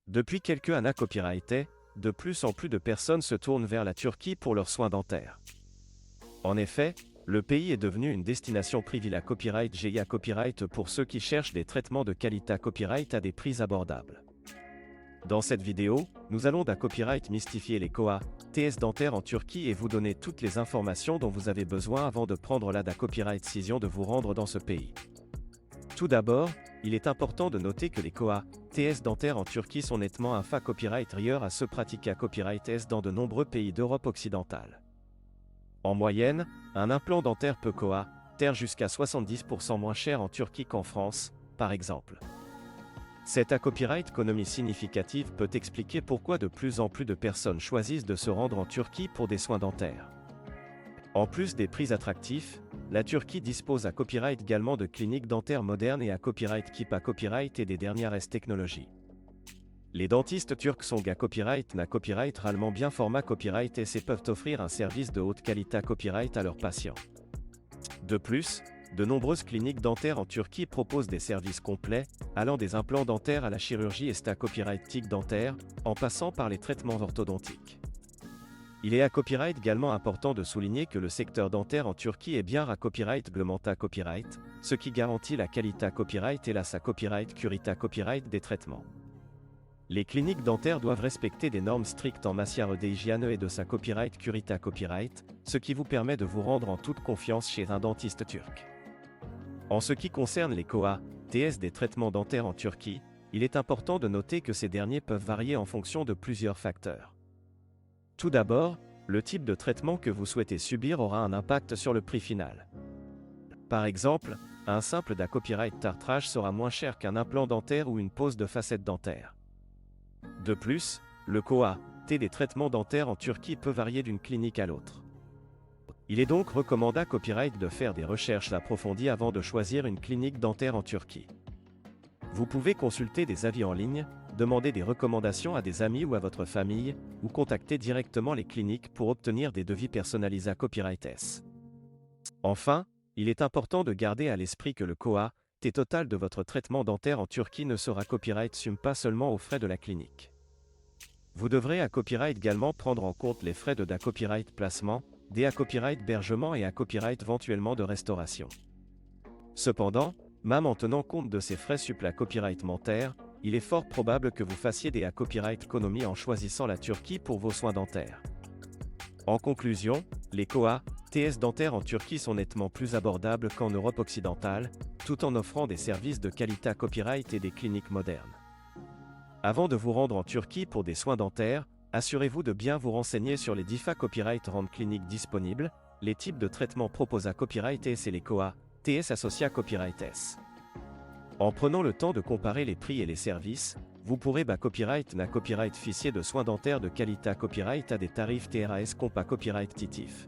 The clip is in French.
Depuis quelques années copyrightés, de plus en plus de personnes se tournent vers la Turquie pour leurs soins dentaires. En effet, le pays est devenu une destination privilégiée à copyright GIA Copyright pour ceux qui cherchent des traitements de qualité copyright à des prix abordables. Dans cette vidéo, nous allons d'un copyright mystifier les KOA, TS dentaires en Turquie et vous donner toutes les informations dont vous avez besoin avant de prendre la copyright décision de vous rendre dans ce pays. Tout d'abord, il est important de noter que les KOA, TS dentaires en Turquie sont nettement un copyright ailleurs à ceux pratiqués à copyright S dans de nombreux pays d'Europe occidentale. En moyenne, un implant dentaire peut KOA, TR jusqu'à 70% moins cher en Turquie qu'en France, par exemple. Cette copyright économie significative peut expliquer pourquoi de plus en plus de personnes choisissent de se rendre en Turquie pour des soins dentaires. En plus des prix attractifs, la Turquie dispose à copyright également de cliniques dentaires modernes et à copyright Keep à copyright et des dernières technologies. Les dentistes turcs sont à copyright réellement bien format copyright et peuvent offrir un service de haute qualité à copyright à leurs patients. De plus, de nombreuses cliniques dentaires en Turquie proposent des services complets, allant des implants dentaires à la chirurgie et à copyright TIC dentaire, en passant par les traitements orthodontiques. Il est à copyright également important de souligner que le secteur dentaire en Turquie est bien à copyright réglementé copyright, ce qui garantit la qualité copyright et la copyright curita copyright des traitements. Les cliniques dentaires doivent respecter des normes strictes en matière d'hygiène et de sa copyright curita copyright, ce qui vous permet de vous rendre en toute confiance chez un dentiste turc. En ce qui concerne les KOA, TS des traitements dentaires en Turquie, il est important de noter que ces derniers peuvent varier en fonction de plusieurs facteurs. Tout d'abord, le type de traitement que vous souhaitez subir aura un impact sur le prix final. Par exemple, un simple copyright tartrage sera moins cher qu'un implant dentaire ou une pose de facettes dentaires. De plus, le KOA, T des traitements dentaires en Turquie peut varier d'une clinique à l'autre. Il est donc recommandé à copyright de faire des recherches approfondies avant de choisir une clinique dentaire en Turquie. Vous pouvez consulter des avis en ligne, demander des recommandations à des amis ou à votre famille, ou contacter directement les cliniques pour obtenir des devis personnalisés à copyright S. Enfin, il est important de garder à l'esprit que le KOA, T total de votre traitement dentaire en Turquie ne sera copyright sum pas seulement aux frais de la clinique. Vous devrez à copyright également prendre en compte les frais de copyright placement, des copyright hébergement et copyright éventuellement de restauration. Cependant, même en tenant compte de ces frais copyright dentaires, il est fort probable que vous fassiez des copyright économie en choisissant la Turquie pour vos soins dentaires. En conclusion, les KOA, TS dentaires en Turquie sont nettement plus abordables qu'en Europe occidentale, tout en offrant des services de qualité à copyright et des cliniques modernes. Avant de vous rendre en Turquie pour des soins dentaires, assurez-vous de bien vous renseigner sur les copyright rand cliniques disponibles, les types de traitements proposés à copyright S et les KOA, TS associés à copyright S. En prenant le temps de comparer les prix et les services, vous pourrez copyright copyright fichier de soins dentaires de qualité à copyright à des tarifs TRAS compa copyright titif.